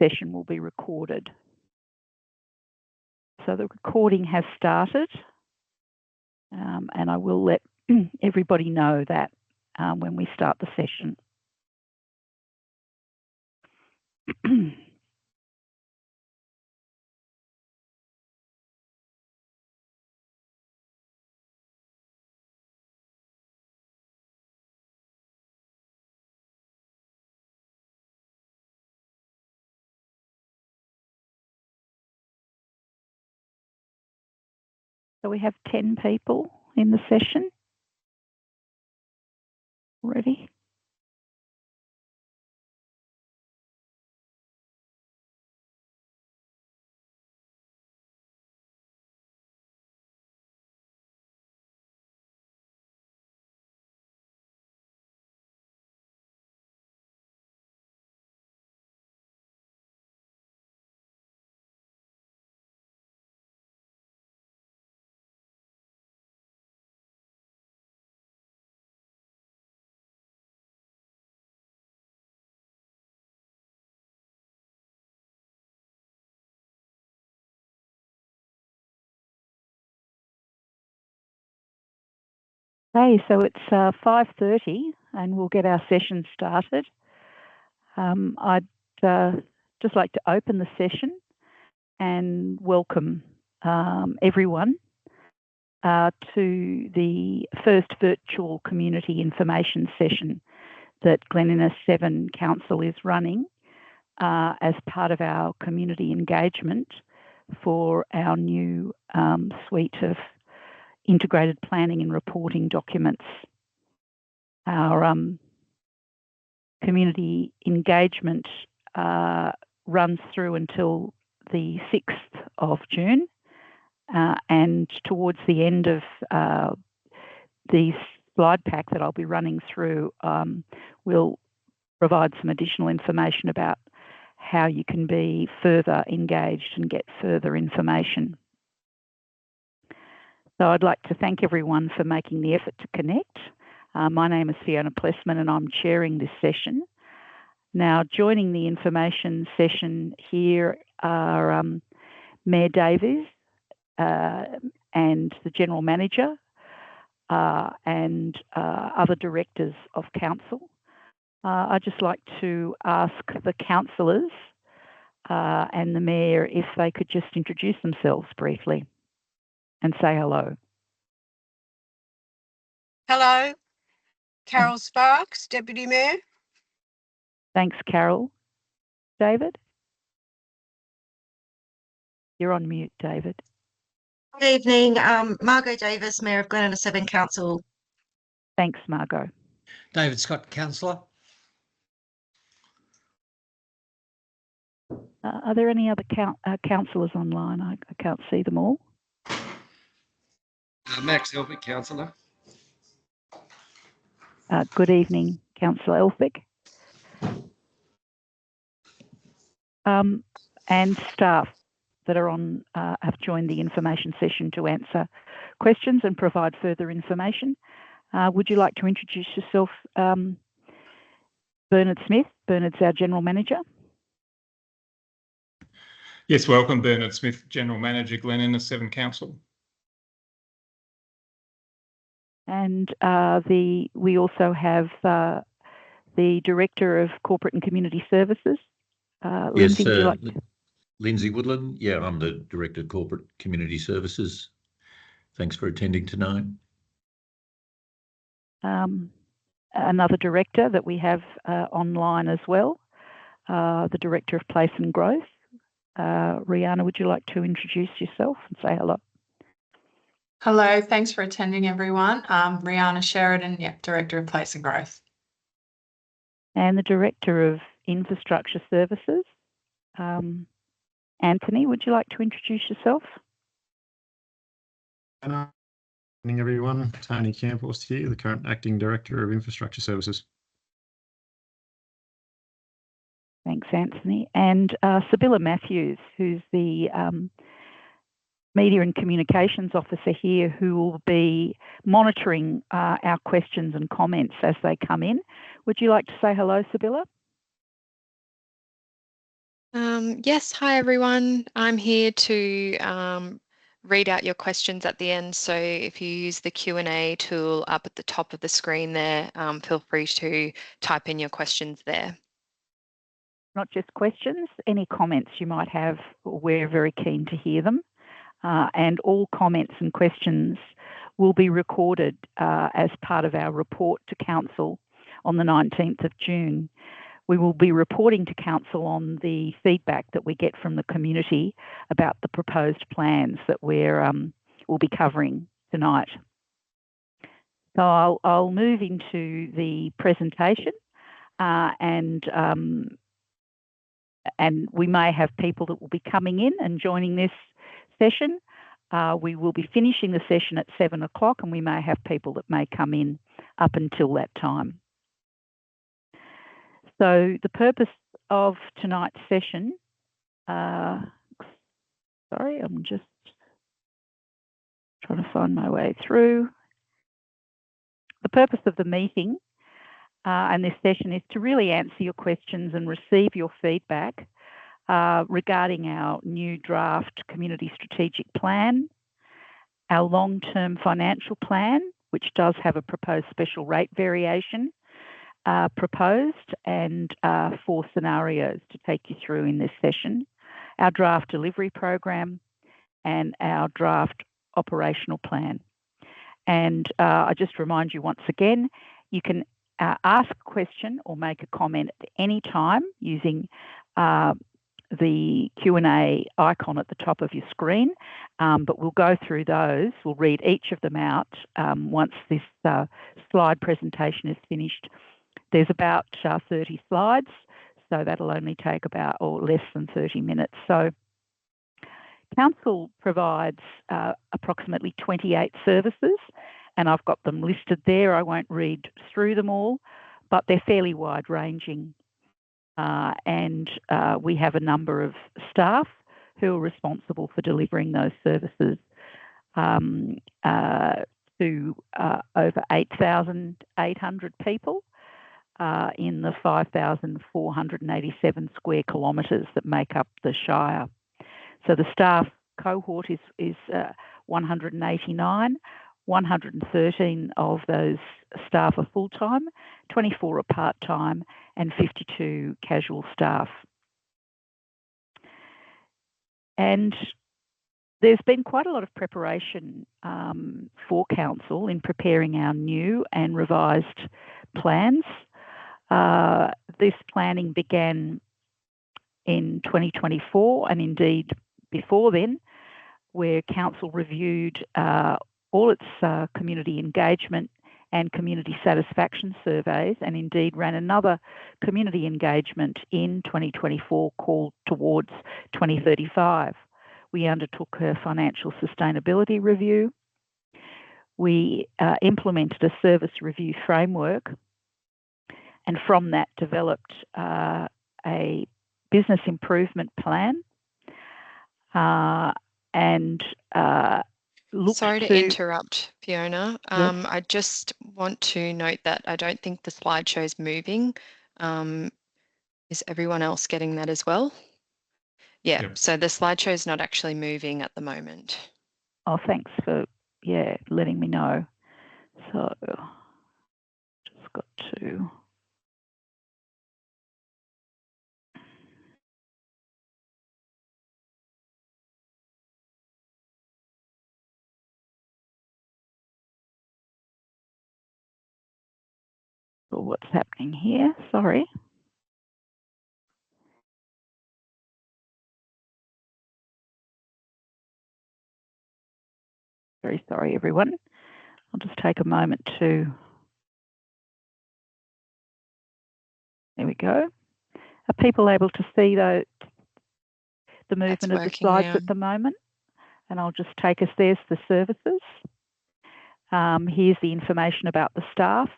session will be recorded. So the recording has started, and I will let everybody know that when we start the session. So we have 10 people in the session already. Okay, so it's 5:30 and we'll get our session started. I'd just like to open the session and welcome everyone to the first virtual community information session that Glen Innes 7 Council is running as part of our community engagement for our new suite of integrated planning and reporting documents. Our community engagement runs through until the 6th of June, and towards the end of the slide pack that I'll be running through, we'll provide some additional information about how you can be further engaged and get further information. So I'd like to thank everyone for making the effort to connect. My name is Fiona Plessman and I'm chairing this session. Now, joining the information session here are Mayor Davies and the General Manager and other directors of Council. I'd just like to ask the councillors and the Mayor if they could just introduce themselves briefly and say hello. Hello, Carol Sparks, Deputy Mayor. Thanks, Carol. David? You're on mute, David. Good evening, Margot Davis, Mayor of Glen Innes 7 Council. Thanks, Margot. David Scott, Councillor. Are there any other councillors online? I can't see them all. Max Elphick, Councillor. Good evening, Councillor Elphick. And staff that are on have joined the information session to answer questions and provide further information. Would you like to introduce yourself, Bernard Smith? Bernard's our General Manager. Yes, welcome, Bernard Smith, General Manager, Glen Innes 7 Council. And we also have the Director of Corporate and Community Services. Lindsay, would you like to... Lindsay Woodland. Yeah, I'm the Director of Corporate Community Services. Thanks for attending tonight. Another director that we have online as well, the Director of Place and Growth. Rihanna, would you like to introduce yourself and say hello? Hello, thanks for attending, everyone. Rihanna Sheridan, Director of Place and Growth. And the Director of Infrastructure Services. Anthony, would you like to introduce yourself? Good evening, everyone. Tony Camphorst here, the current Acting Director of Infrastructure Services. Thanks, Anthony. And Sibylla Matthews, who's the Media and Communications Officer here, who will be monitoring our questions and comments as they come in. Would you like to say hello, Sibylla? Yes, hi everyone. I'm here to read out your questions at the end. So if you use the Q&A tool up at the top of the screen there, feel free to type in your questions there. Not just questions, any comments you might have, we're very keen to hear them. And all comments and questions will be recorded as part of our report to Council on the 19th of June. We will be reporting to Council on the feedback that we get from the community about the proposed plans that we'll be covering tonight. So I'll move into the presentation and we may have people that will be coming in and joining this session. We will be finishing the session at 7 o'clock and we may have people that may come in up until that time. So the purpose of tonight's session, sorry, I'm just trying to find my way through. The purpose of the meeting and this session is to really answer your questions and receive your feedback regarding our new draft community strategic plan, our long-term financial plan, which does have a proposed special rate variation proposed, and 4 scenarios to take you through in this session, our draft delivery program and our draft operational plan. And I just remind you once again, you can ask a question or make a comment at any time using the Q&A icon at the top of your screen, but we'll go through those. We'll read each of them out once this slide presentation is finished. There's about 30 slides, so that'll only take about or less than 30 minutes. So Council provides approximately 28 services, and I've got them listed there. I won't read through them all, but they're fairly wide-ranging. And we have a number of staff who are responsible for delivering those services to over 8,800 people in the 5,487 square kilometres that make up the Shire. So the staff cohort is 189. 113 of those staff are full-time, 24 are part-time, and 52 casual staff. And there's been quite a lot of preparation for Council in preparing our new and revised plans. This planning began in 2024 and indeed before then, where Council reviewed all its community engagement and community satisfaction surveys, and indeed ran another community engagement in 2024 called Towards 2035. We undertook a financial sustainability review. We implemented a service review framework, and from that developed a business improvement plan and Sorry to interrupt, Fiona. Yes. I just want to note that I don't think the slideshow's moving. Is everyone else getting that as well? Yeah, Yep. so the slideshow's not actually moving at the moment. Oh, thanks for, letting me know. So, just got to... What's happening here? Sorry. Very sorry, everyone. I'll just take a moment to... There we go. Are people able to see the movement of the slides at the moment? And I'll just take us, there's the services. Here's the information about the staff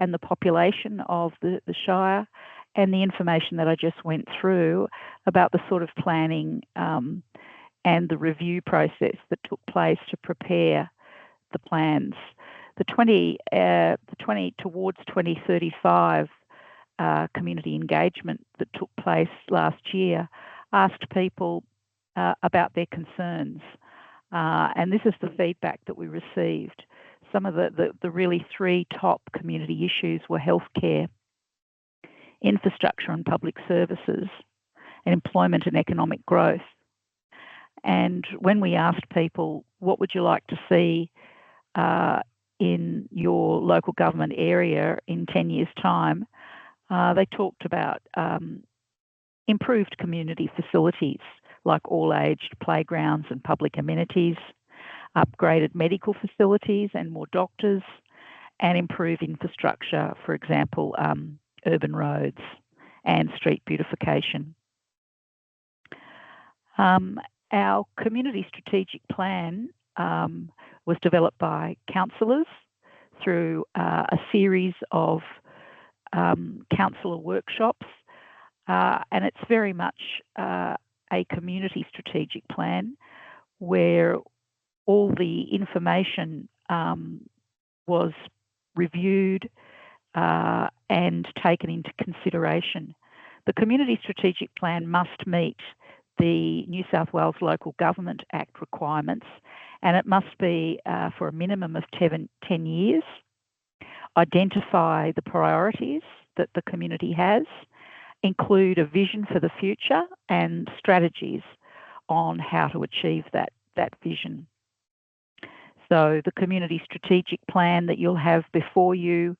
and the population of the Shire, and the information that I just went through about the sort of planning and the review process that took place to prepare the plans. The 20 Towards 2035 community engagement that took place last year asked people about their concerns. And this is the feedback that we received. Some of the really three top community issues were healthcare, infrastructure and public services, and employment and economic growth. And when we asked people, what would you like to see in your local government area in 10 years' time, they talked about improved community facilities like all-aged playgrounds and public amenities, upgraded medical facilities and more doctors, and improved infrastructure, for example, urban roads and street beautification. Our community strategic plan was developed by councillors through a series of councillor workshops, and it's very much a community strategic plan where all the information was reviewed and taken into consideration. The community strategic plan must meet the New South Wales Local Government Act requirements, and it must be for a minimum of 10 years, identify the priorities that the community has, include a vision for the future and strategies on how to achieve that vision. So the community strategic plan that you'll have before you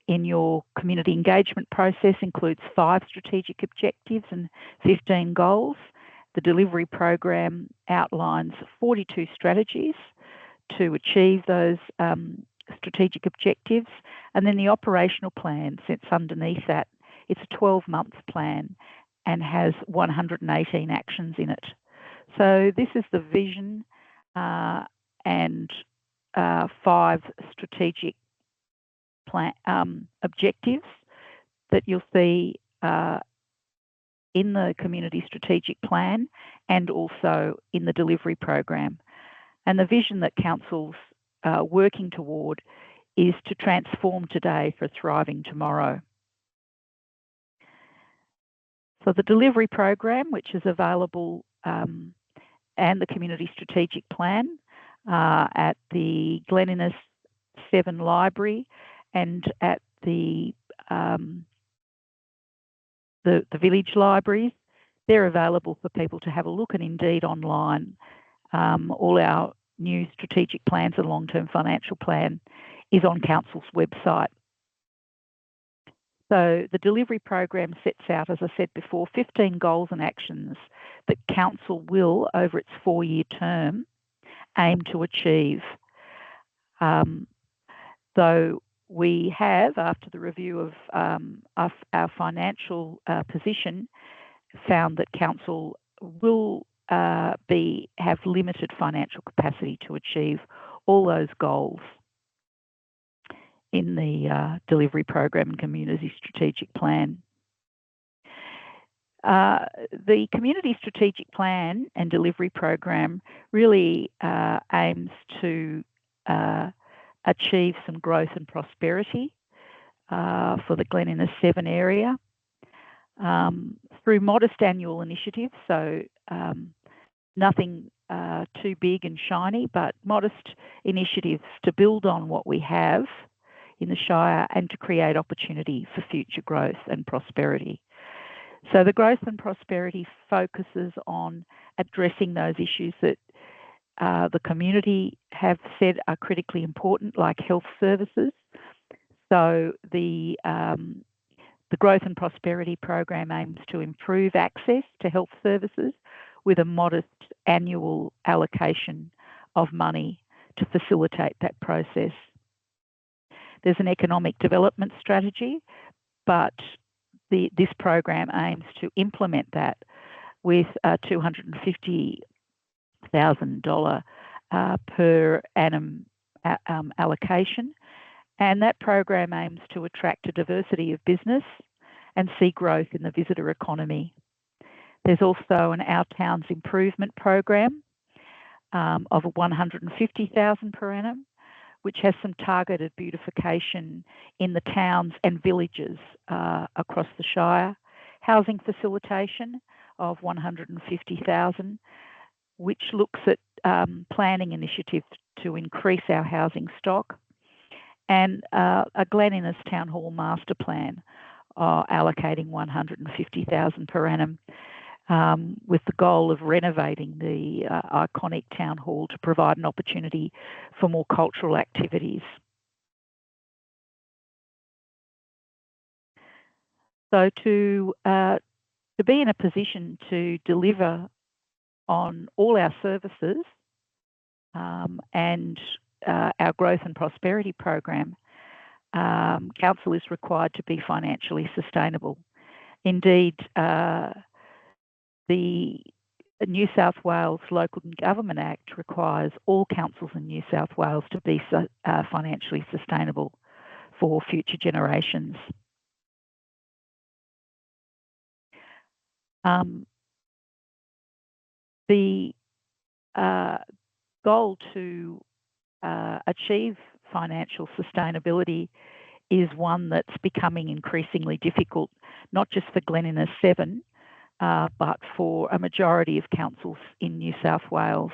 in your community engagement process includes 5 strategic objectives and 15 goals. The delivery program outlines 42 strategies to achieve those strategic objectives, and then the operational plan sits underneath that. It's a 12-month plan and has 118 actions in it. So this is the vision and 5 strategic plan objectives that you'll see in the community strategic plan and also in the delivery program. And the vision that council's working toward is to transform today for a thriving tomorrow. So the delivery program, which is available, and the community strategic plan at the Glen Innes 7 Library and at the village libraries, they're available for people to have a look, and indeed online. All our new strategic plans and long-term financial plan is on council's website. So the delivery program sets out, as I said before, 15 goals and actions that council will, over its 4-year term, aim to achieve. Though we have, after the review of our financial position, found that council will have limited financial capacity to achieve all those goals in the delivery program and community strategic plan. The community strategic plan and delivery program really aims to achieve some growth and prosperity for the Glen Innes 7 area through modest annual initiatives, so nothing too big and shiny, but modest initiatives to build on what we have in the Shire and to create opportunity for future growth and prosperity. So the growth and prosperity focuses on addressing those issues that the community have said are critically important, like health services. So the Growth and Prosperity Program aims to improve access to health services with a modest annual allocation of money to facilitate that process. There's an economic development strategy, but this program aims to implement that with a $250,000 per annum allocation. And that program aims to attract a diversity of business and see growth in the visitor economy. There's also an Our Towns Improvement Program of $150,000 per annum, which has some targeted beautification in the towns and villages across the Shire, housing facilitation of $150,000, which looks at planning initiatives to increase our housing stock, and a Glen Innes Town Hall master plan allocating $150,000 per annum, with the goal of renovating the iconic town hall to provide an opportunity for more cultural activities. So to be in a position to deliver on all our services and our growth and prosperity program, council is required to be financially sustainable. Indeed, the New South Wales Local Government Act requires all councils in New South Wales to be financially sustainable for future generations. The goal to achieve financial sustainability is one that's becoming increasingly difficult, not just for Glen Innes 7, but for a majority of councils in New South Wales.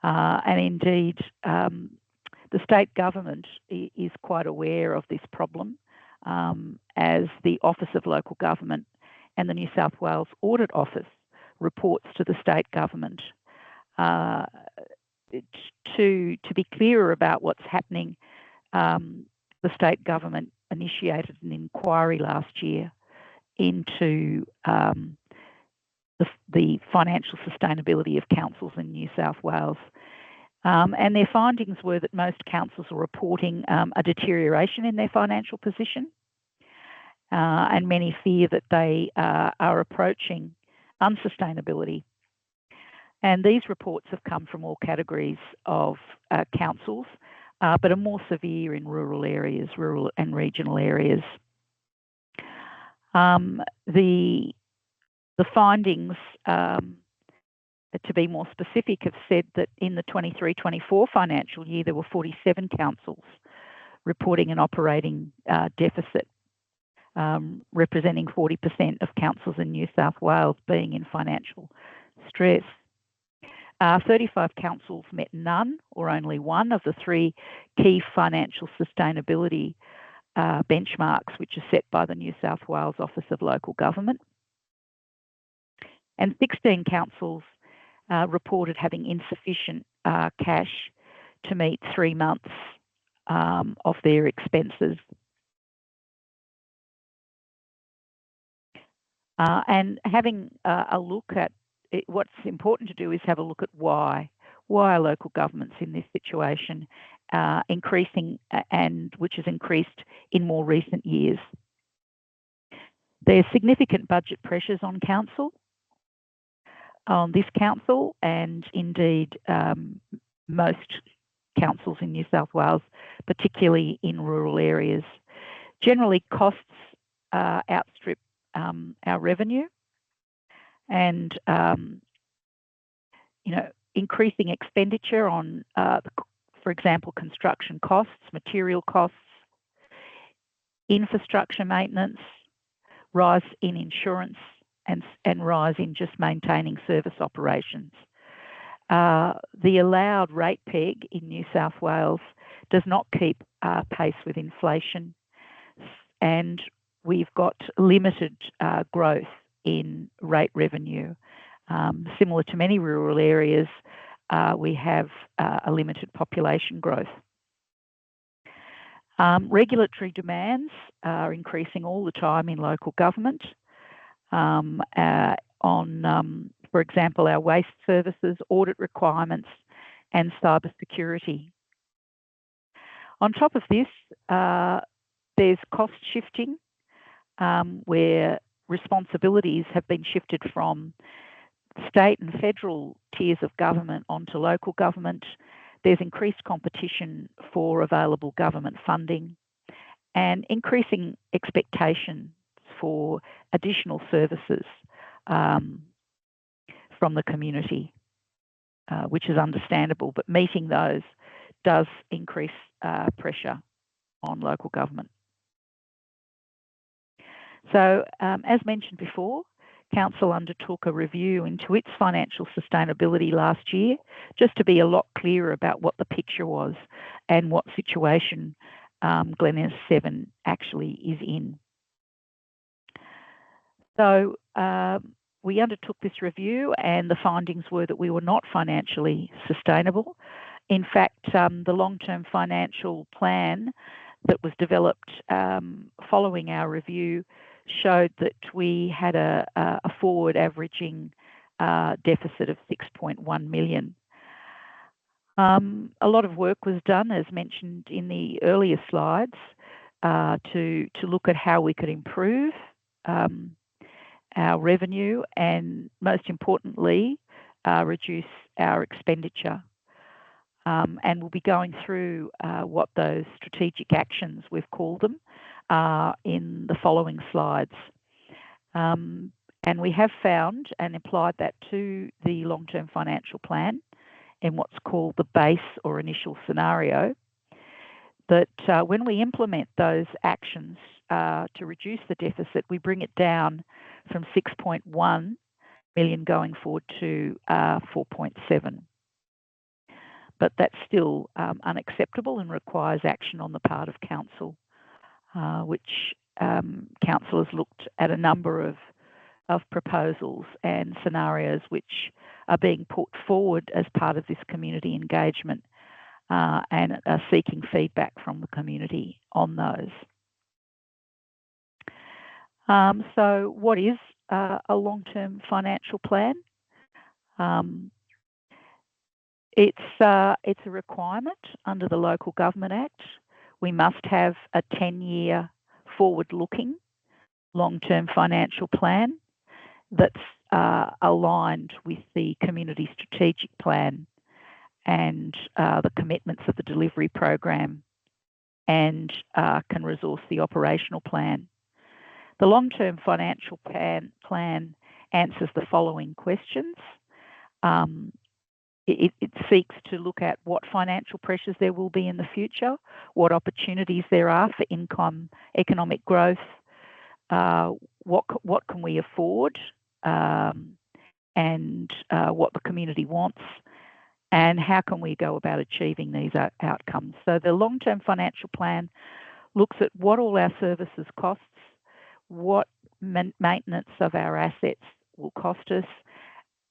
And indeed, the state government is quite aware of this problem, as the Office of Local Government and the New South Wales Audit Office reports to the state government. To be clearer about what's happening, the state government initiated an inquiry last year into the financial sustainability of councils in New South Wales. And their findings were that most councils are reporting a deterioration in their financial position, and many fear that they are approaching unsustainability. And these reports have come from all categories of councils, but are more severe in rural areas, rural and regional areas. The findings, to be more specific, have said that in the 23-24 financial year, there were 47 councils reporting an operating deficit, representing 40% of councils in New South Wales being in financial stress. 35 councils met none or only one of the 3 key financial sustainability benchmarks, which are set by the New South Wales Office of Local Government. And 16 councils reported having insufficient cash to meet 3 months of their expenses. And having a look at it, what's important to do is have a look at why are local governments in this situation increasing, and which has increased in more recent years. There's significant budget pressures on this council, and indeed most councils in New South Wales, particularly in rural areas. Generally, costs outstrip our revenue, and increasing expenditure on, for example, construction costs, material costs, infrastructure maintenance, rise in insurance, and rise in just maintaining service operations. The allowed rate peg in New South Wales does not keep pace with inflation, and we've got limited growth in rate revenue. Similar to many rural areas, we have a limited population growth. Regulatory demands are increasing all the time in local government on, for example, our waste services, audit requirements, and cyber security. On top of this, there's cost shifting, where responsibilities have been shifted from state and federal tiers of government onto local government. There's increased competition for available government funding and increasing expectations for additional services from the community, which is understandable, but meeting those does increase pressure on local government. So, as mentioned before, Council undertook a review into its financial sustainability last year, just to be a lot clearer about what the picture was and what situation Glen Innes 7 actually is in. So we undertook this review, and the findings were that we were not financially sustainable. In fact, the long-term financial plan that was developed following our review showed that we had a forward averaging deficit of 6.1 million. A lot of work was done, as mentioned in the earlier slides, to look at how we could improve our revenue and, most importantly, reduce our expenditure. And we'll be going through what those strategic actions, we've called them, in the following slides. And we have found and applied that to the long-term financial plan in what's called the base or initial scenario, that when we implement those actions to reduce the deficit, we bring it down from 6.1 million going forward to 4.7. But that's still unacceptable and requires action on the part of Council, which Council has looked at a number of proposals and scenarios which are being put forward as part of this community engagement and are seeking feedback from the community on those. So what is a long-term financial plan? It's a requirement under the Local Government Act. We must have a 10-year forward-looking long-term financial plan that's aligned with the community strategic plan and the commitments of the delivery program, and can resource the operational plan. The long-term financial plan answers the following questions. It seeks to look at what financial pressures there will be in the future, what opportunities there are for economic growth, what can we afford, and what the community wants, and how can we go about achieving these outcomes. So the long-term financial plan looks at what all our services costs, what maintenance of our assets will cost us,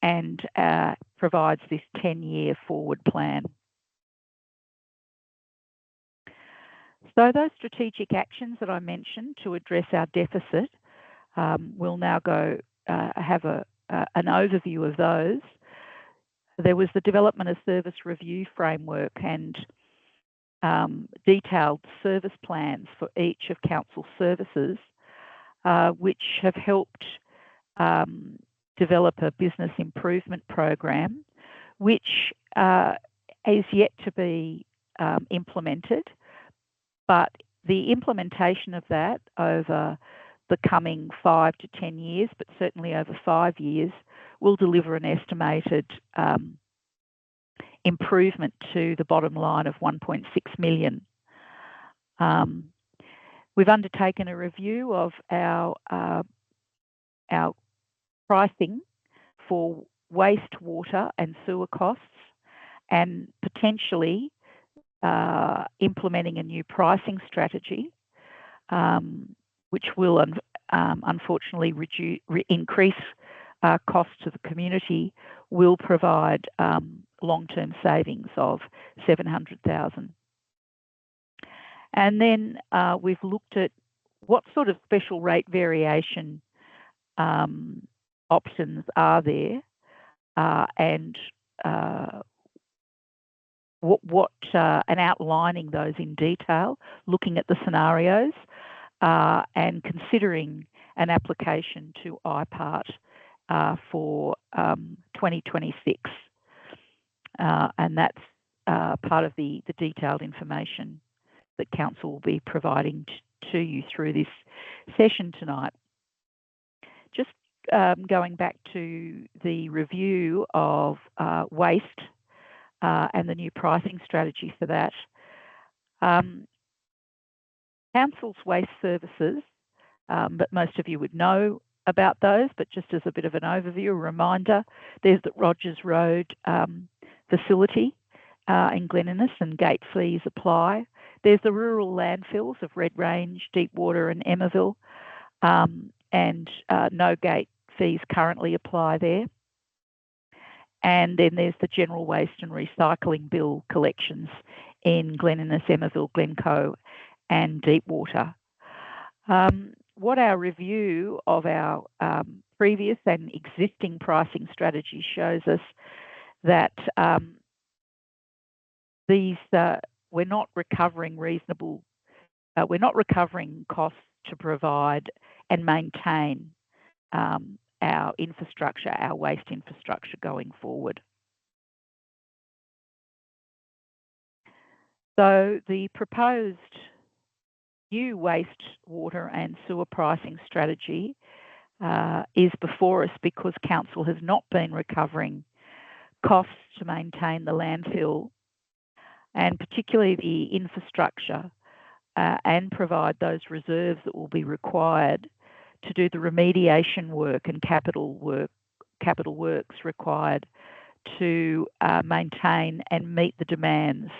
and provides this 10-year forward plan. So those strategic actions that I mentioned to address our deficit, we'll now go have an overview of those. There was the development of service review framework and detailed service plans for each of Council services, which have helped develop a business improvement program, which is yet to be implemented, but the implementation of that over the coming 5 to 10 years, but certainly over 5 years, will deliver an estimated improvement to the bottom line of 1.6 million. We've undertaken a review of our pricing for wastewater and sewer costs, and potentially implementing a new pricing strategy, which will unfortunately increase costs to the community, will provide long-term savings of 700,000. And then we've looked at what sort of special rate variation options are there, and and outlining those in detail, looking at the scenarios and considering an application to IPART for 2026. And that's part of the detailed information that Council will be providing to you through this session tonight. Just going back to the review of waste and the new pricing strategy for that. Council's waste services but most of you would know about those. But just as a bit of an overview, a reminder, there's the Rogers Road facility in Glen Innes, and gate fees apply. There's the rural landfills of Red Range, Deepwater and Emmaville, and no gate fees currently apply there. And then there's the general waste and recycling bill collections in Glen Innes, Emmaville, Glencoe and Deepwater. What our review of our previous and existing pricing strategy shows us that we're not recovering we're not recovering costs to provide and maintain our infrastructure, our waste infrastructure going forward. So the proposed new waste, water and sewer pricing strategy is before us because Council has not been recovering costs to maintain the landfill and particularly the infrastructure and provide those reserves that will be required to do the remediation work and capital works required to maintain and meet the demands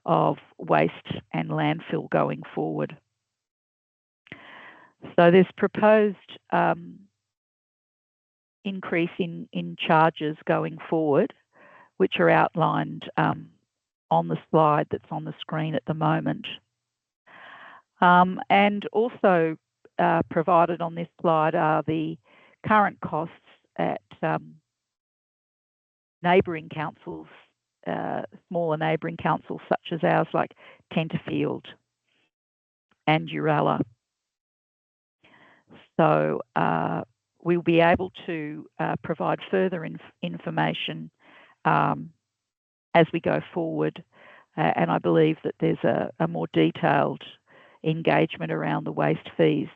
of waste and landfill going forward. So there's proposed increase in charges going forward, which are outlined on the slide that's on the screen at the moment. And also provided on this slide are the current costs at neighbouring councils, smaller neighbouring councils such as ours, like Tenterfield and Uralla. So we'll be able to provide further information as we go forward, and I believe that there's a more detailed engagement around the waste fees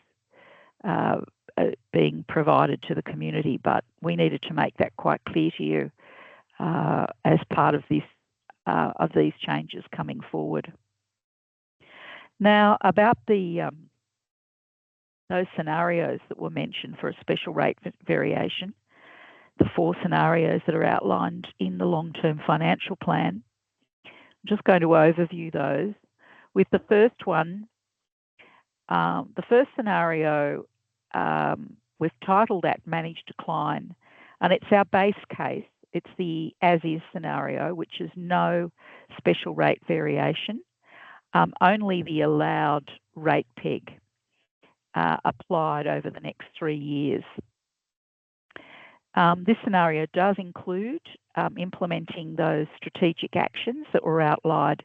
being provided to the community, but we needed to make that quite clear to you as part of this of these changes coming forward. Now, about the those scenarios that were mentioned for a special rate variation, the 4 scenarios that are outlined in the long-term financial plan. I'm just going to overview those. With the first one, the first scenario, we've titled that Managed Decline, and it's our base case. It's the as-is scenario, which is no special rate variation, only the allowed rate peg applied over the next 3 years. This scenario does include implementing those strategic actions that were outlined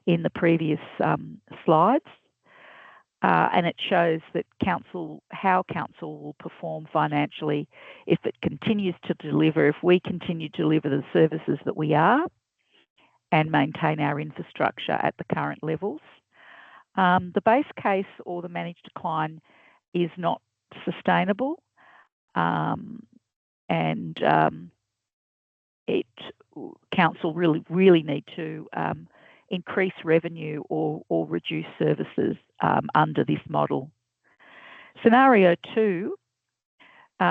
in the previous slides, and it shows that how council will perform financially if it continues to deliver, if we continue to deliver the services that we are and maintain our infrastructure at the current levels. The base case or the managed decline is not sustainable, and council really need to increase revenue or reduce services under this model. Scenario 2,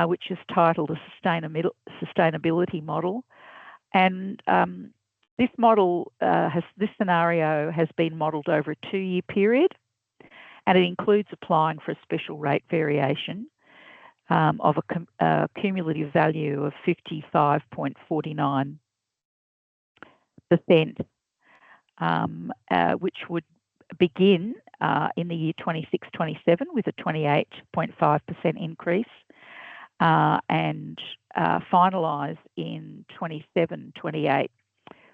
which is titled a sustainability model, and this model this scenario has been modelled over a 2-year period, and it includes applying for a special rate variation of a cumulative value of 55.49%, which would begin in the year 26-27 with a 28.5% increase and finalise in 27-28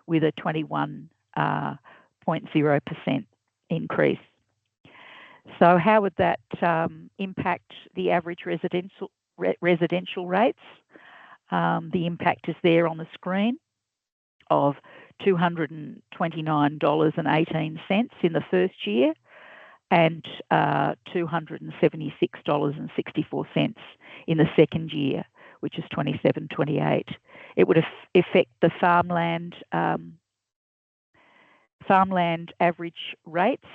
with a 21.0% increase. So how would that impact the average residential rates? The impact is there on the screen of $229.18 in the first year and $276.64 in the second year, which is 27-28. It would affect the farmland average rates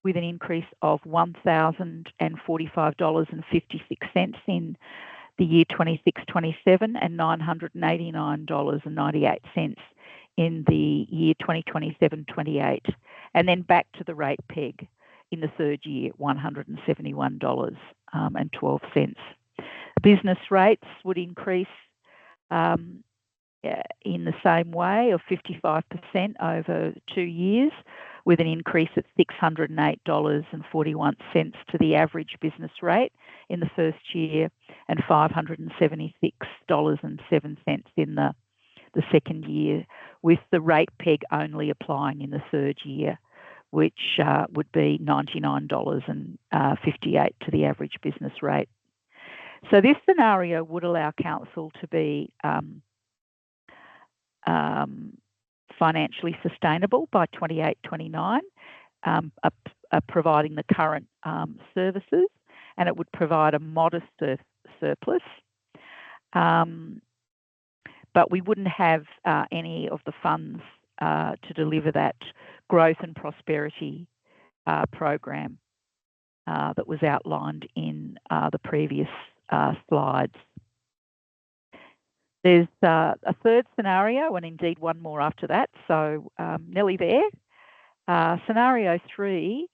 with an increase of $1,045.56 in the year 26-27 and $989.98 in the year 2027-28, and then back to the rate peg in the third year, $171.12. Business rates would increase in the same way of 55% over 2 years, with an increase of $608.41 to the average business rate in the first year and $576.07 in the second year, with the rate peg only applying in the third year, which would be $99.58 to the average business rate. So this scenario would allow council to be financially sustainable by 28-29, providing the current services, and it would provide a modest surplus. But we wouldn't have any of the funds to deliver that growth and prosperity program that was outlined in the previous slides. There's a third scenario, and indeed one more after that, so nearly there. Scenario 3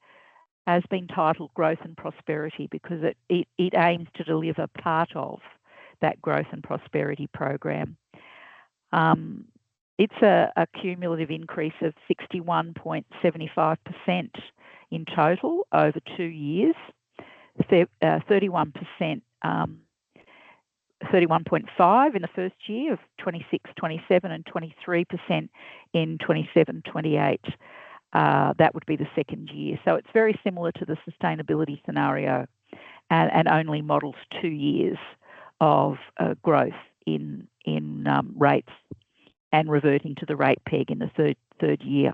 has been titled Growth and Prosperity because it aims to deliver part of that growth and prosperity program. It's a cumulative increase of 61.75% in total over 2 years, 31%, 31.5% in the first year of 26-27 and 23% in 27-28. That would be the second year. So it's very similar to the sustainability scenario and only models 2 years of growth in rates and reverting to the rate peg in the third year.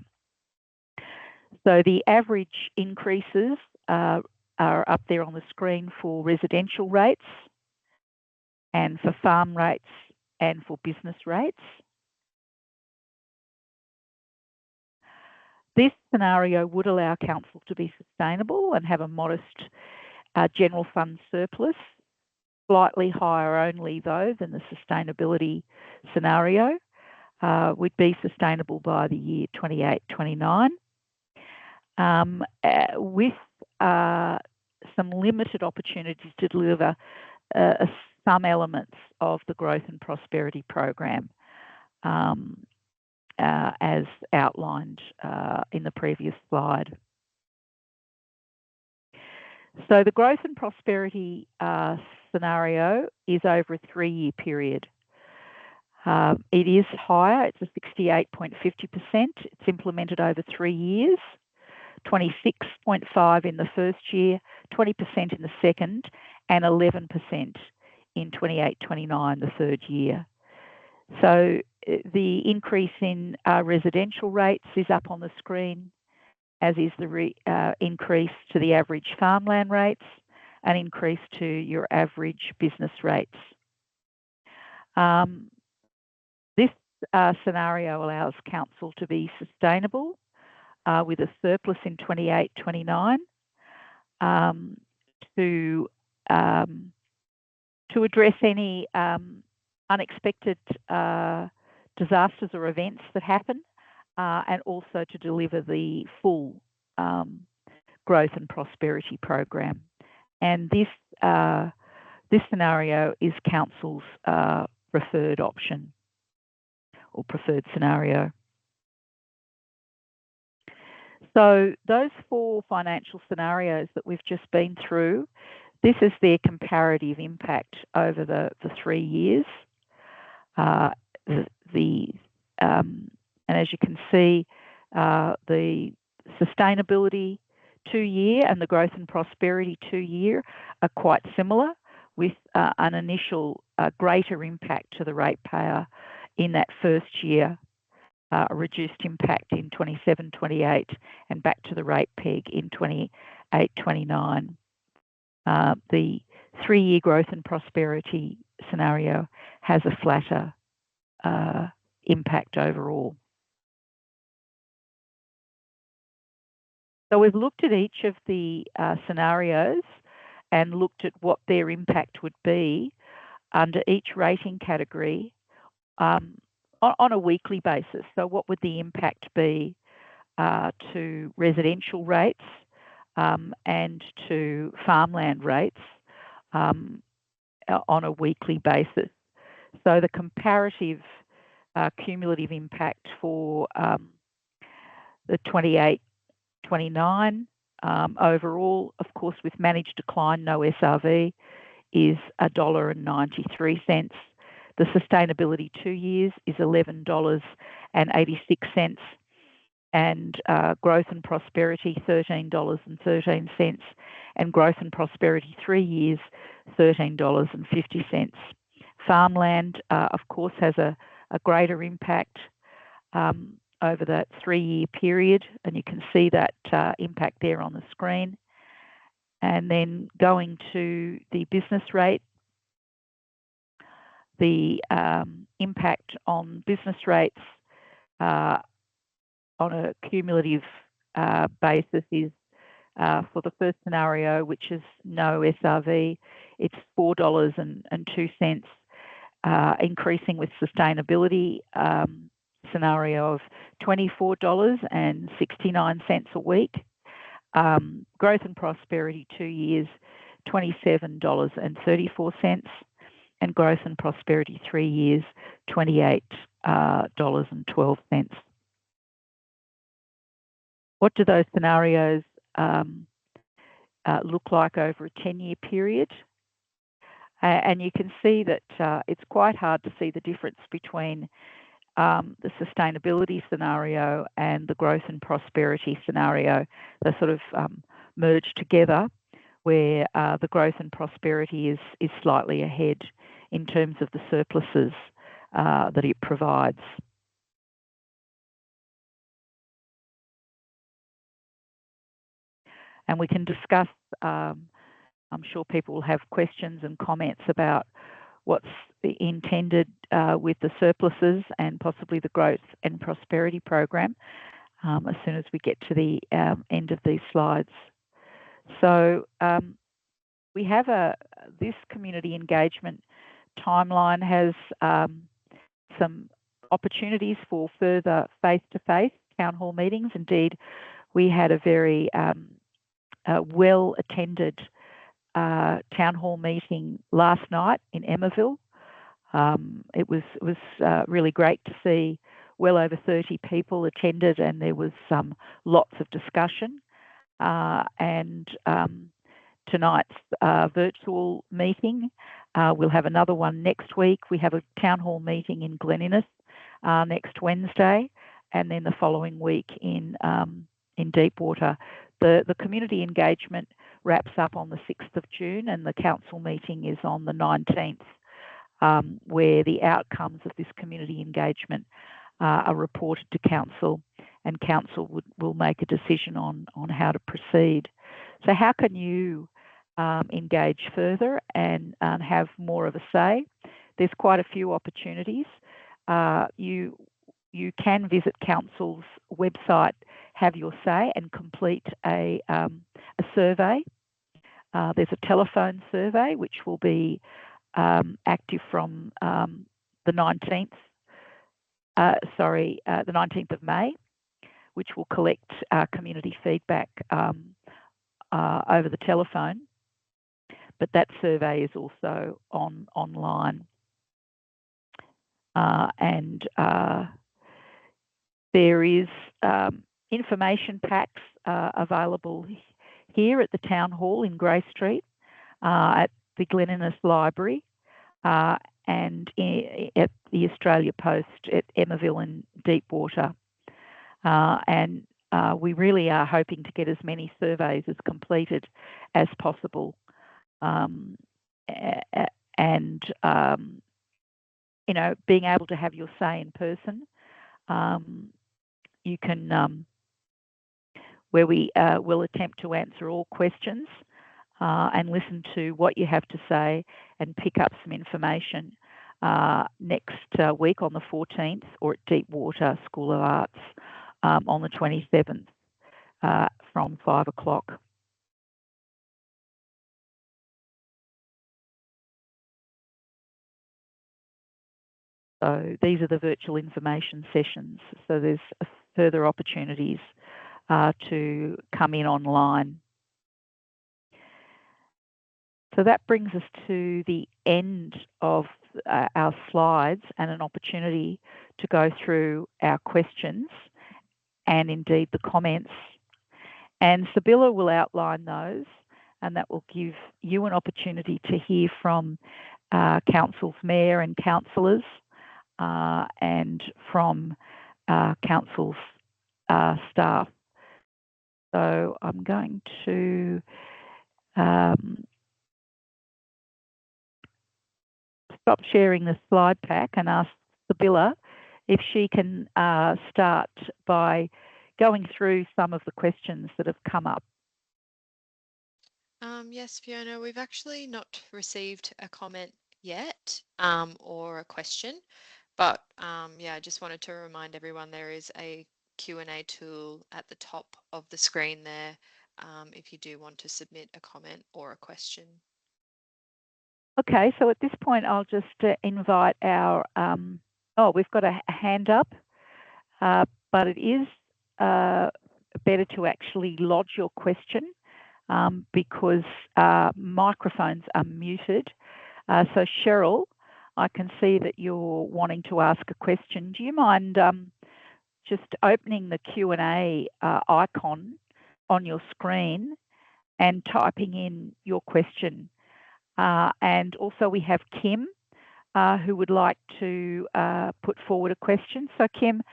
So the average increases are up there on the screen for residential rates and for farm rates and for business rates. This scenario would allow council to be sustainable and have a modest general fund surplus, slightly higher only though than the sustainability scenario. Would be sustainable by the year 28-29, with some limited opportunities to deliver some elements of the growth and prosperity program as outlined in the previous slide. So the growth and prosperity scenario is over a 3-year period. It is higher, it's a 68.50%. It's implemented over 3 years, 26.5% in the first year, 20% in the second, and 11% in 28-29, the third year. So the increase in residential rates is up on the screen, as is the increase to the average farmland rates, an increase to your average business rates. This scenario allows council to be sustainable with a surplus in 28-29 to address any unexpected disasters or events that happen, and also to deliver the full growth and prosperity program. And this scenario is council's preferred option or preferred scenario. So those 4 financial scenarios that we've just been through, this is their comparative impact over the 3 years. And as you can see, the sustainability 2-year and the growth and prosperity 2-year are quite similar, with an initial greater impact to the ratepayer in that first year, a reduced impact in 27-28, and back to the rate peg in 28-29. The 3-year growth and prosperity scenario has a flatter impact overall. So we've looked at each of the scenarios and looked at what their impact would be under each rating category on a weekly basis. So what would the impact be to residential rates and to farmland rates on a weekly basis? So the comparative cumulative impact for the 28-29 overall, of course, with managed decline, no SRV, is $1.93. The sustainability 2 years is $11.86, and growth and prosperity $13.13, and growth and prosperity 3 years $13.50. Farmland, of course, has a greater impact over that 3-year period, and you can see that impact there on the screen. And then going to the business rate, the impact on business rates on a cumulative basis is for the first scenario, which is no SRV, it's $4.02, increasing with sustainability scenario of $24.69 a week. Growth and prosperity 2 years, $27.34, and growth and prosperity 3 years, $28.12. What do those scenarios look like over a 10-year period? And you can see that it's quite hard to see the difference between the sustainability scenario and the growth and prosperity scenario. They sort of merge together, where the growth and prosperity is slightly ahead in terms of the surpluses that it provides. And we can discuss, I'm sure people will have questions and comments about what's intended with the surpluses and possibly the growth and prosperity program as soon as we get to the end of these slides. So we have this community engagement timeline has some opportunities for further face-to-face town hall meetings. Indeed, we had a very well-attended town hall meeting last night in Emmaville. It was really great to see well over 30 people attended, and there was lots of discussion. And tonight's virtual meeting, we'll have another one next week. We have a town hall meeting in Glen Innes next Wednesday, and then the following week in Deepwater. The community engagement wraps up on the 6th of June, and the council meeting is on the 19th, where the outcomes of this community engagement are reported to council, and council will make a decision on how to proceed. So how can you engage further and have more of a say? There's quite a few opportunities. You can visit council's website, Have Your Say, and complete a survey. There's a telephone survey which will be active from the 19th of May, which will collect community feedback over the telephone. But that survey is also online. And there is information packs available here at the Town Hall in Grey Street, at the Glen Innes Library, and at the Australia Post at Emmaville and Deepwater. And we really are hoping to get as many surveys as completed as possible. You know, being able to have your say in person, you can, where we will attempt to answer all questions and listen to what you have to say and pick up some information next week on the 14th, or at Deepwater School of Arts on the 27th. from 5 o'clock. So these are the virtual information sessions. So there's further opportunities to come in online. So that brings us to the end of our slides and an opportunity to go through our questions and indeed the comments. And Sibylla will outline those, and that will give you an opportunity to hear from Council's Mayor and councillors and from Council's staff. So I'm going to stop sharing the slide pack and ask Sibylla if she can start by going through some of the questions that have come up. Yes, Fiona, we've actually not received a comment yet or a question, but yeah, I just wanted to remind everyone there is a Q&A tool at the top of the screen there if you do want to submit a comment or a question. Okay, so at this point, I'll just invite our, we've got a hand up, but it is better to actually lodge your question because microphones are muted. So Cheryl, I can see that you're wanting to ask a question. Do you mind just opening the Q&A icon on your screen and typing in your question? And also we have Kim who would like to put forward a question. So Kim,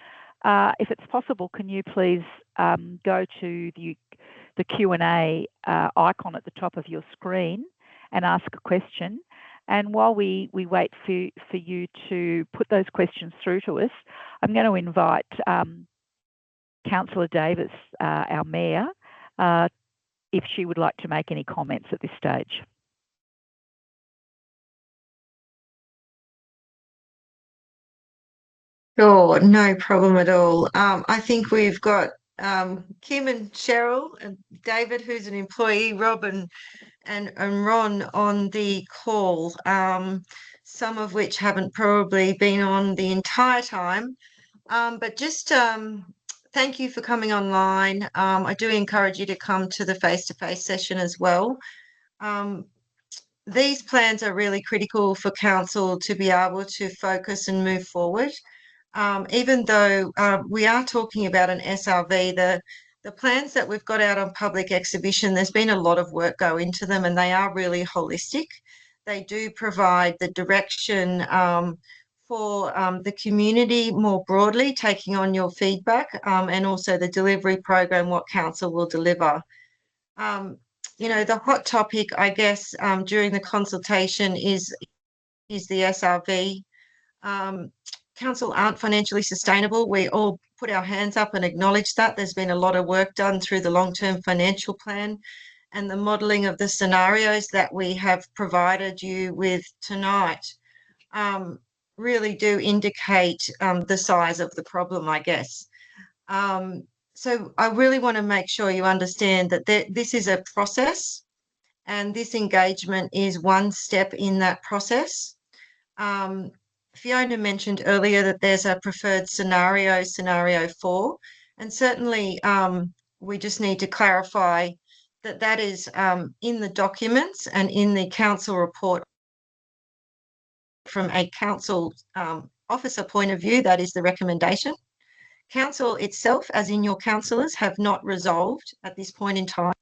if it's possible, can you please go to the Q&A icon at the top of your screen and ask a question? And while we wait for you to put those questions through to us, I'm going to invite Councillor Davis, our Mayor, if she would like to make any comments at this stage. Sure, no problem at all. I think we've got Kim and Cheryl and David, who's an employee, Rob and Ron on the call, some of which haven't probably been on the entire time. But just thank you for coming online. I do encourage you to come to the face-to-face session as well. These plans are really critical for council to be able to focus and move forward. Even though we are talking about an SRV, the plans that we've got out on public exhibition, there's been a lot of work go into them and they are really holistic. They do provide the direction for the community more broadly, taking on your feedback and also the delivery program, what council will deliver. You know, the hot topic, I guess, during the consultation is the SRV. Council aren't financially sustainable. We all put our hands up and acknowledge that. There's been a lot of work done through the long-term financial plan and the modelling of the scenarios that we have provided you with tonight really do indicate the size of the problem, I guess. So I really want to make sure you understand that this is a process and this engagement is one step in that process. Fiona mentioned earlier that there's a preferred scenario, scenario 4, and certainly we just need to clarify that that is in the documents and in the council report from a council officer point of view, that is the recommendation. Council itself, as in your councillors, have not resolved at this point in time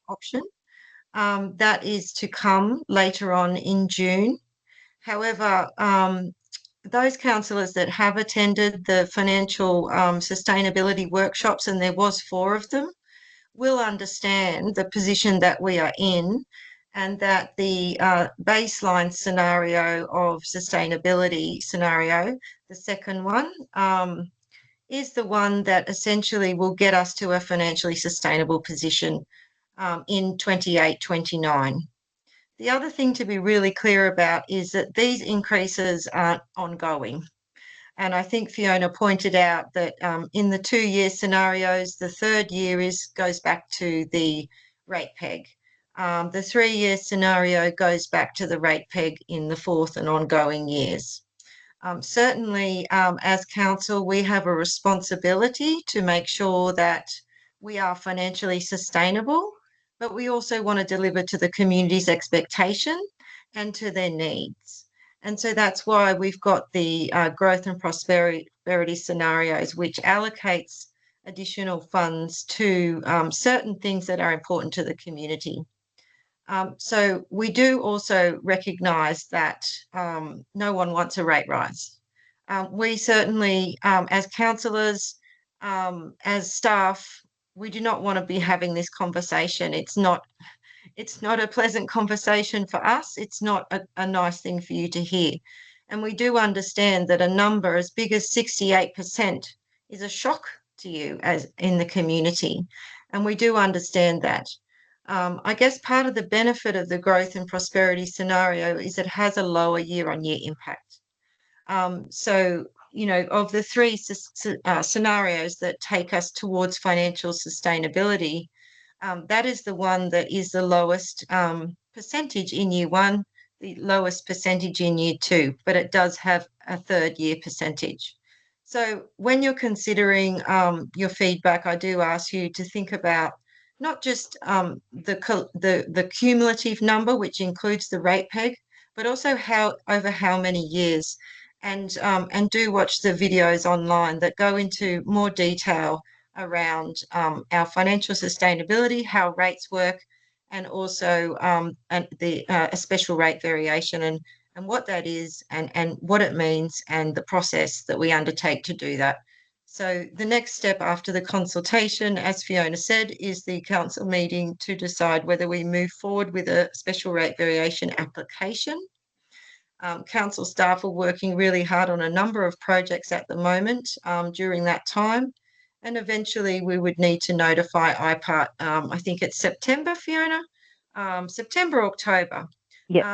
option. That is to come later on in June. However, those councillors that have attended the financial sustainability workshops, and there was 4 of them, will understand the position that we are in and that the baseline scenario of sustainability scenario, the second one, is the one that essentially will get us to a financially sustainable position in 28-29. The other thing to be really clear about is that these increases aren't ongoing. And I think Fiona pointed out that in the 2-year scenarios, the 3rd year goes back to the rate peg. The 3-year scenario goes back to the rate peg in the 4th and ongoing years. Certainly, as council, we have a responsibility to make sure that we are financially sustainable, but we also want to deliver to the community's expectation and to their needs. And so that's why we've got the growth and prosperity scenarios, which allocates additional funds to certain things that are important to the community. So we do also recognise that no one wants a rate rise. We certainly, as councillors, as staff, we do not want to be having this conversation. It's not a pleasant conversation for us. It's not a nice thing for you to hear. And we do understand that a number as big as 68% is a shock to you as in the community. And we do understand that. I guess part of the benefit of the growth and prosperity scenario is it has a lower year-on-year impact. So, you know, of the 3 scenarios that take us towards financial sustainability, that is the one that is the lowest percentage in year 1, the lowest percentage in year 2, but it does have a 3rd year percentage. So when you're considering your feedback, I do ask you to think about not just the cumulative number, which includes the rate peg, but also over how many years. And do watch the videos online that go into more detail around our financial sustainability, how rates work, and also a special rate variation and what that is and what it means and the process that we undertake to do that. So the next step after the consultation, as Fiona said, is the council meeting to decide whether we move forward with a special rate variation application. Council staff are working really hard on a number of projects at the moment during that time. And eventually we would need to notify IPART, I think it's September, Fiona? September, October, Yep.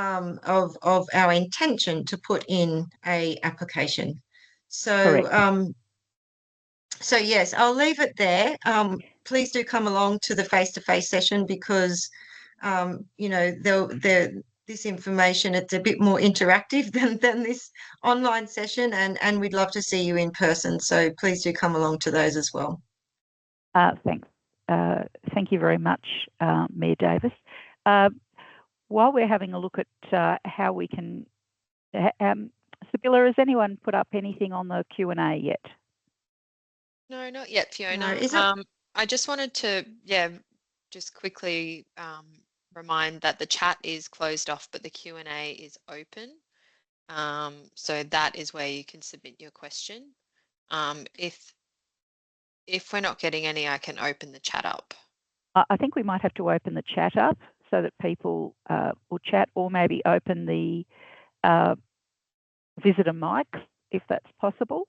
of our intention to put in a application. So, Correct. so yes, I'll leave it there. Please do come along to the face-to-face session because, you know, this information, it's a bit more interactive than this online session, and we'd love to see you in person. So please do come along to those as well. Thanks. Thank you very much, Mayor Davis. While we're having a look at how we can, Sibylla, has anyone put up anything on the Q&A yet? No, not yet, Fiona. No, is it? I just wanted to, just quickly remind that the chat is closed off, but the Q&A is open. So that is where you can submit your question. If we're not getting any, I can open the chat up. I think we might have to open the chat up so that people will chat, or maybe open the visitor mics if that's possible,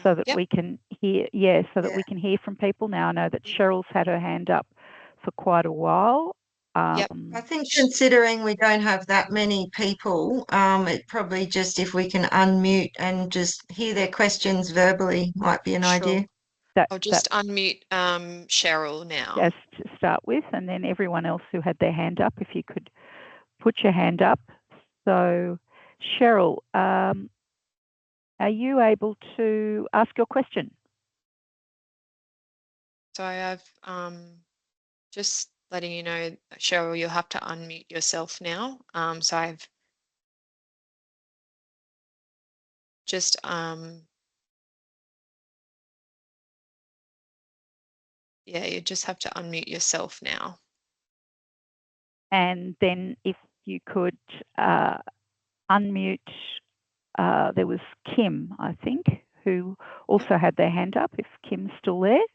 so that we can hear. That we can hear from people. Now I know that Cheryl's had her hand up for quite a while. I think considering we don't have that many people, it probably just if we can unmute and just hear their questions verbally might be an idea. I'll just unmute Cheryl now. As to start with, and then everyone else who had their hand up, if you could put your hand up. So, Cheryl, are you able to ask your question? So I've just letting you know, Cheryl, you'll have to unmute yourself now. So I've just you just have to unmute yourself now. And then if you could unmute, there was Kim, I think, who also had their hand up, if Kim's still there.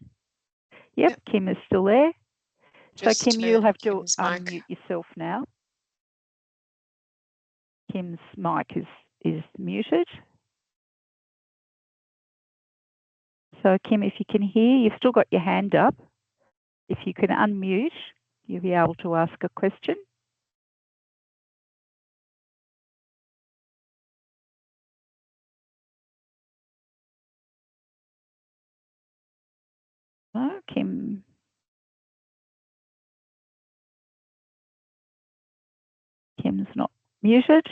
Yep. Kim is still there. Just so Kim, you'll have to Kim's unmute mic. yourself now. Kim's mic is muted. So Kim, if you can hear, you've still got your hand up. If you can unmute, you'll be able to ask a question. Kim. Kim's not muted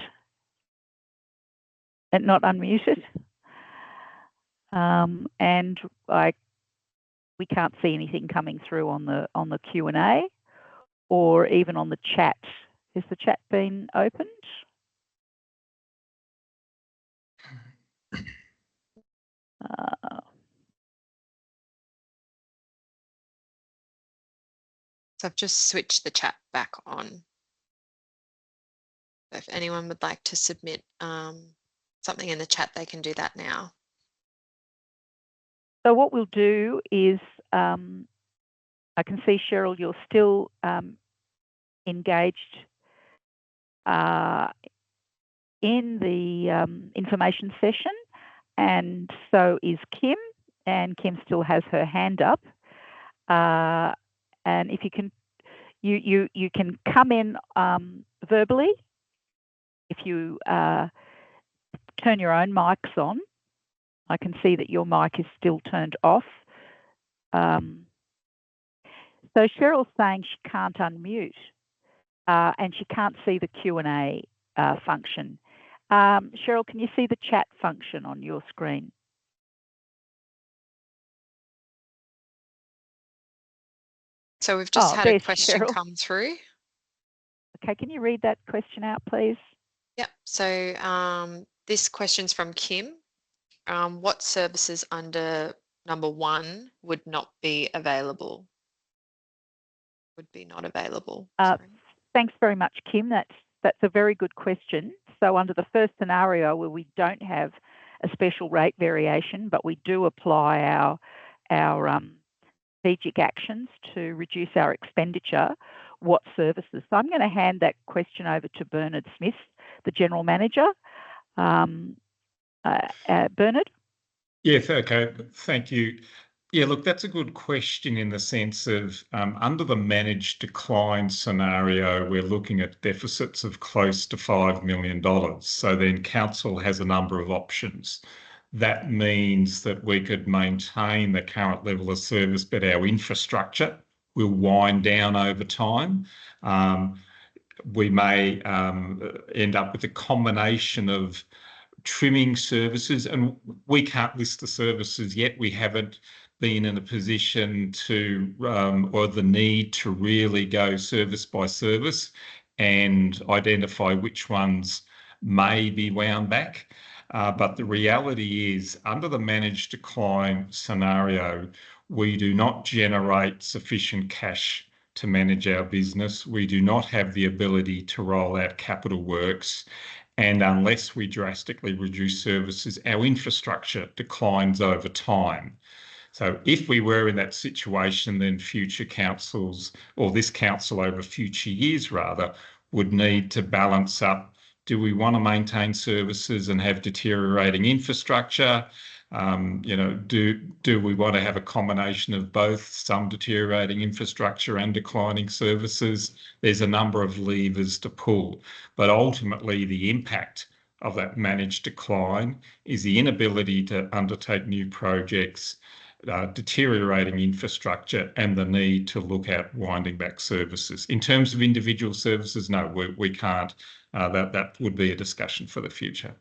and not unmuted. And we can't see anything coming through on the Q&A or even on the chat. Has the chat been opened? So I've just switched the chat back on. If anyone would like to submit something in the chat, they can do that now. So what we'll do is, I can see, Cheryl, you're still engaged in the information session, and so is Kim, and Kim still has her hand up. And if you can, you can come in verbally. If you turn your own mics on, I can see that your mic is still turned off. So Cheryl's saying she can't unmute and she can't see the Q&A function. Cheryl, can you see the chat function on your screen? So we've just had a question Cheryl. come through. Okay, can you read that question out, please? Yep. So this question's from Kim. What services under number 1 would not be available? Would be not available. Thanks very much, Kim. That's a very good question. So under the first scenario where we don't have a special rate variation, but we do apply our strategic actions to reduce our expenditure, what services? So I'm going to hand that question over to Bernard Smith, the General Manager. Bernard? Yes, okay, thank you. Yeah, look, that's a good question in the sense of under the managed decline scenario, we're looking at deficits of close to $5 million. So then council has a number of options. That means that we could maintain the current level of service, but our infrastructure will wind down over time. We may end up with a combination of trimming services, and we can't list the services yet. We haven't been in a position to or the need to really go service by service and identify which ones may be wound back. But the reality is, under the managed decline scenario, we do not generate sufficient cash to manage our business. We do not have the ability to roll out capital works. And unless we drastically reduce services, our infrastructure declines over time. So if we were in that situation, then future councils, or this council over future years rather, would need to balance up. Do we want to maintain services and have deteriorating infrastructure? Do we want to have a combination of both, some deteriorating infrastructure and declining services? There's a number of levers to pull, but ultimately the impact of that managed decline is the inability to undertake new projects, deteriorating infrastructure, and the need to look at winding back services. In terms of individual services, no, we can't. That would be a discussion for the future.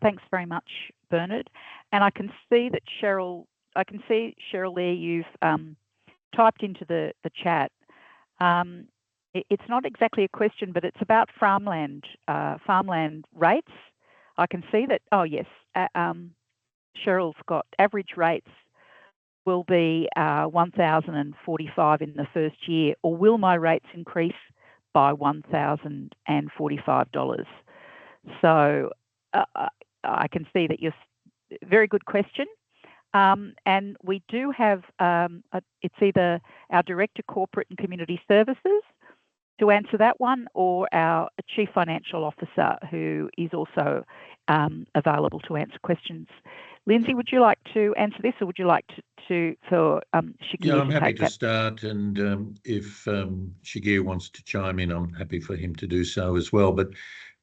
Thanks very much, Bernard. And I can see that Cheryl, there, you've typed into the chat. It's not exactly a question, but it's about farmland rates. I can see that, oh yes, Cheryl's got average rates will be $1,045 in the first year, or will my rates increase by $1,045? So I can see that you're very good question. And we do have, it's either our Director Corporate and Community Services to answer that one, or our Chief Financial Officer, who is also available to answer questions. Lindsay, would you like to answer this, or would you like for Shakir Yeah, I'm to happy take to that? start, and if Shakir wants to chime in, I'm happy for him to do so as well. But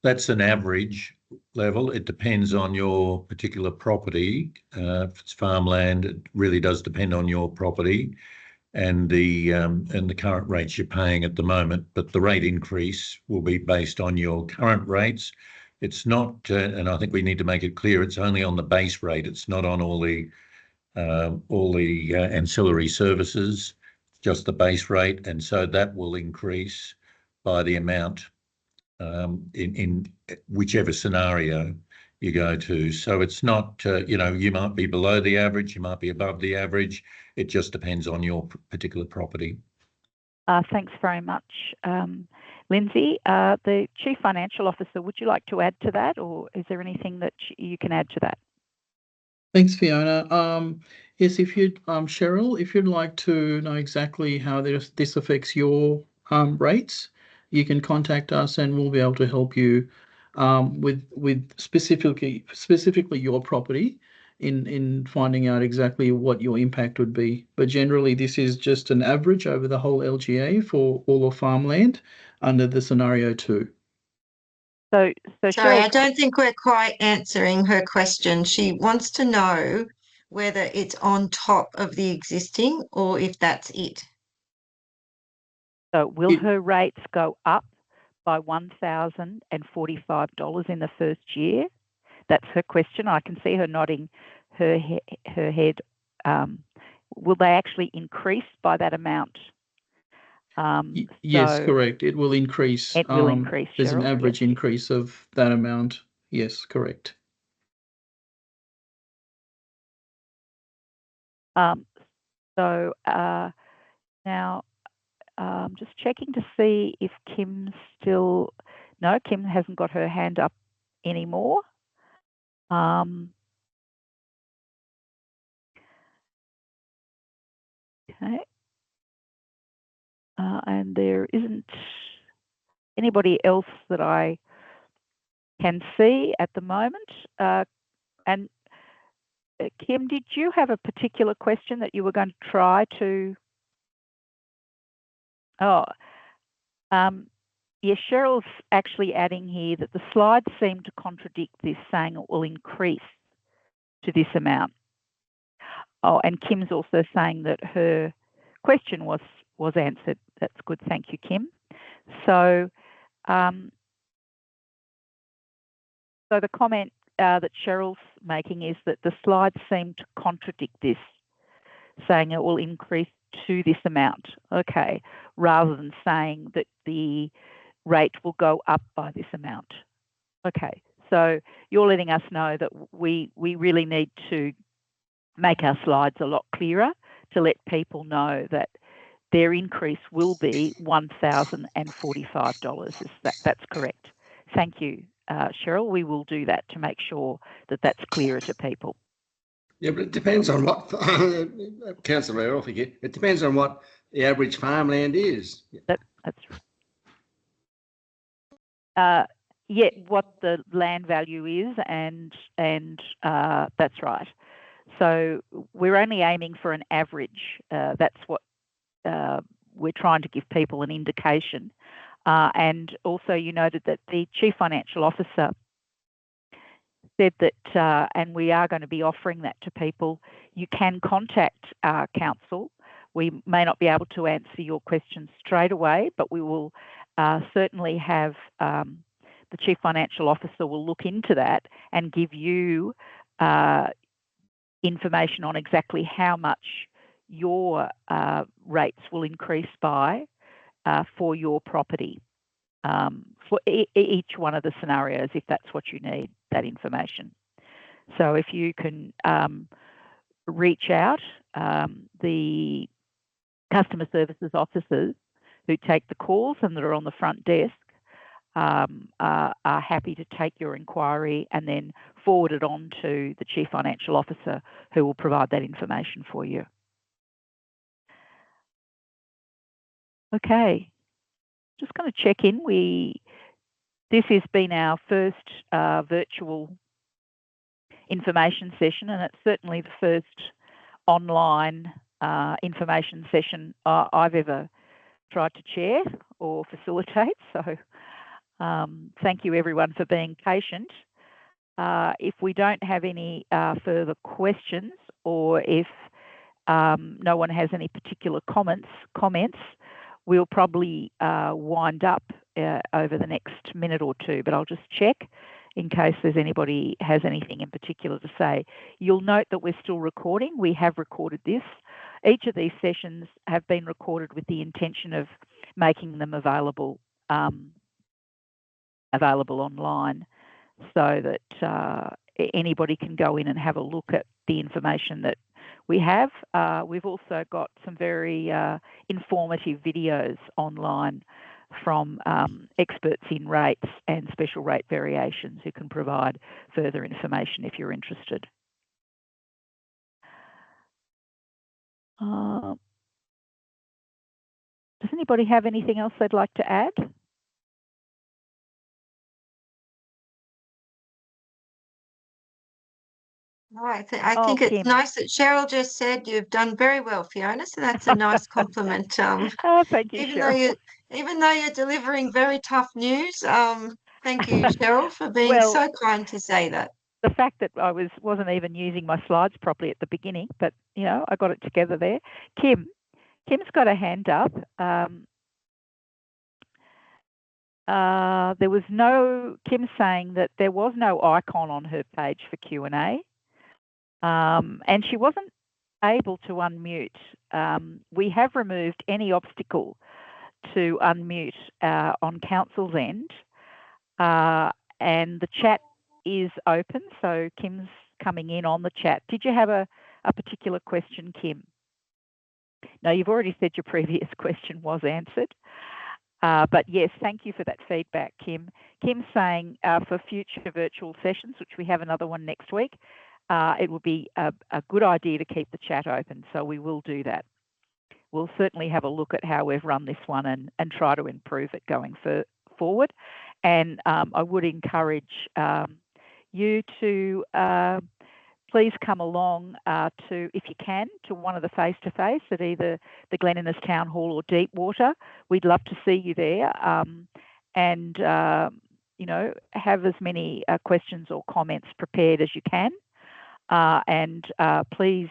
that's an average. level. It depends on your particular property. If it's farmland, it really does depend on your property and the current rates you're paying at the moment. But the rate increase will be based on your current rates. It's not, and I think we need to make it clear, it's only on the base rate. It's not on all the ancillary services, just the base rate, and so that will increase by the amount in whichever scenario you go to. So it's not, you might be below the average, you might be above the average. It just depends on your particular property. Thanks very much, Lindsay. The Chief Financial Officer, would you like to add to that, or is there anything that you can add to that? Thanks, Fiona. Yes, if you'd, Cheryl, if you'd like to know exactly how this affects your rates, you can contact us and we'll be able to help you with specifically your property in finding out exactly what your impact would be. But generally, this is just an average over the whole LGA for all of farmland under the scenario 2. Sorry, Cheryl, I don't think we're quite answering her question. She wants to know whether it's on top of the existing or if that's it. So will her rates go up by $1,045 in the first year? That's her question. I can see her nodding her head. Will they actually increase by that amount? Yes, correct. It will increase. It will increase. There's Cheryl, an average increase of that amount. Yes, correct. So now I'm just checking to see if Kim's still. No, Kim hasn't got her hand up anymore. Okay. And there isn't anybody else that I can see at the moment. And Kim, did you have a particular question that you were going to try to? Yes, Cheryl's actually adding here that the slides seem to contradict this, saying it will increase to this amount. Oh, and Kim's also saying that her question was answered. That's good. Thank you, Kim. So, so the comment that Cheryl's making is that the slides seem to contradict this, saying it will increase to this amount. Okay, rather than saying that the rate will go up by this amount. Okay, so you're letting us know that we really need to make our slides a lot clearer to let people know that their increase will be $1,045. That's correct. Thank you, Cheryl. We will do that to make sure that that's clearer to people. Yeah, but it depends on what, Councillor Errol, it depends on what the average farmland is. That's right. Yeah, what the land value is, and that's right. So we're only aiming for an average. That's what we're trying to give people an indication. And also you noted that the Chief Financial Officer said that, and we are going to be offering that to people, you can contact our council. We may not be able to answer your questions straight away, but we will certainly have the Chief Financial Officer will look into that and give you information on exactly how much your rates will increase by for your property, for each one of the scenarios, if that's what you need, that information. So if you can reach out, the customer services officers who take the calls and that are on the front desk are happy to take your inquiry and then forward it on to the Chief Financial Officer, who will provide that information for you. Okay, just going to check in. This has been our first virtual information session, and it's certainly the first online information session I've ever tried to chair or facilitate. So thank you everyone for being patient. if we don't have any further questions, or if no one has any particular comments, we'll probably wind up over the next minute or two, but I'll just check in case there's anybody has anything in particular to say. You'll note that we're still recording. We have recorded this. Each of these sessions have been recorded with the intention of making them available online, so that anybody can go in and have a look at the information that we have. We've also got some very informative videos online from experts in rates and special rate variations who can provide further information if you're interested. Does anybody have anything else they'd like to add? No, I think it's Kim. nice that Cheryl just said you've done very well, Fiona. So that's a nice compliment. Thank you, even though you're delivering very tough news, thank you, Cheryl, for being so kind to say that. The fact that I wasn't even using my slides properly at the beginning, but I got it together there. Kim's got a hand up. There was Kim saying that there was no icon on her page for Q&A, and she wasn't able to unmute. We have removed any obstacle to unmute on council's end, and the chat is open, so Kim's coming in on the chat. Did you have a particular question, Kim? No, you've already said your previous question was answered. But yes, thank you for that feedback, Kim. Kim's saying for future virtual sessions, which we have another one next week, it would be a good idea to keep the chat open, so we will do that. We'll certainly have a look at how we've run this one and try to improve it going forward. And I would encourage you to please come along to, if you can, to one of the face-to-face at either the Glen Innes Town Hall or Deepwater. We'd love to see you there, and have as many questions or comments prepared as you can. And please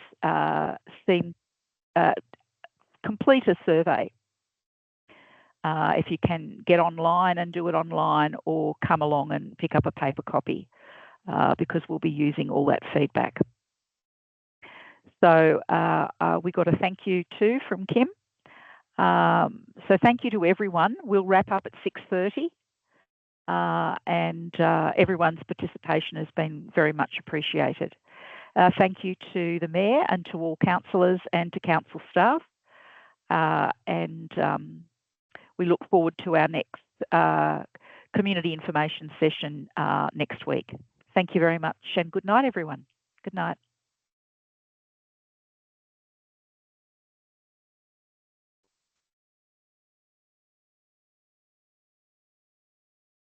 complete a survey if you can get online and do it online, or come along and pick up a paper copy, because we'll be using all that feedback. So we got a thank you too from Kim. So thank you to everyone. We'll wrap up at 6:30, and everyone's participation has been very much appreciated. Thank you to the Mayor and to all councillors and to council staff. And we look forward to our next community information session next week. Thank you very much, and good night, everyone. Good night.